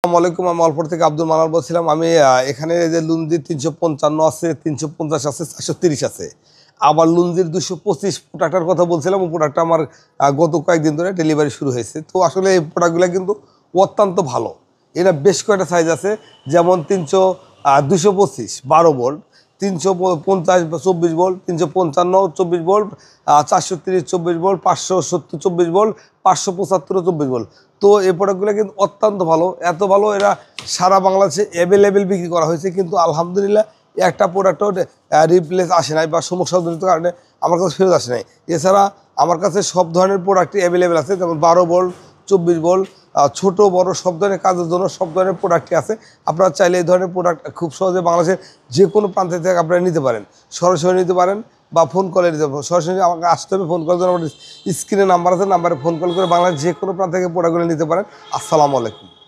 আসসালামু আলাইকুম। আমি অল্পর থেকে আব্দুল মানার বলছিলাম। আমি এখানে যে লুঞ্জির ৩৫৫ আছে, ৩৫০ আছে, ৪৩০ আছে। আবার লুঞ্জির ২২৫ প্রোডাক্টের কথা বলছিলাম। ওই প্রোডাক্টটা আমার গত কয়েকদিন ধরে ডেলিভারি শুরু হয়েছে। তো আসলে এই প্রোডাক্টগুলো কিন্তু অত্যন্ত ভালো। এরা বেশ কয়েকটা সাইজ আছে, যেমন ২২৫ ১২ volt, ৩৫০ ২৪ volt, ৩৫৫ ২৪ volt, ৪৩০ ২৪ volt, ৫৭০ ২৪ volt, ৫৭৫ ২৪ volt. তো এই প্রোডাক্টগুলো কিন্তু অত্যন্ত ভালো, এত ভালো এরা সারা বাংলাদেশে অ্যাভেলেবেল বিক্রি করা হয়েছে, কিন্তু আলহামদুলিল্লাহ একটা প্রোডাক্টও রিপ্লেস আসে নাই বা সমস্যাজনিত কারণে আমার কাছে ফেরত আসে নাই। এছাড়া আমার কাছে সব ধরনের প্রোডাক্টই অ্যাভেলেবেল আছে, যেমন ১২ ভোল্ট, ২৪ ভোল্ট, ছোট বড় সব ধরনের কাজের জন্য সব ধরনের প্রোডাক্টই আছে। আপনারা চাইলে এই ধরনের প্রোডাক্ট খুব সহজে বাংলাদেশের যে কোনো প্রান্ত থেকে আপনারা নিতে পারেন, সরাসরি নিতে পারেন বা ফোন কলে নিতে পারেন। সরাসরি আমাকে আসতে হবে, ফোন করার জন্য আমার স্ক্রিনে নাম্বার আছে, নাম্বারে ফোন কল করে বাংলাদেশের যে কোনো প্রান্ত থেকে প্রোডাক্টগুলো নিতে পারেন। আসসালামু আলাইকুম।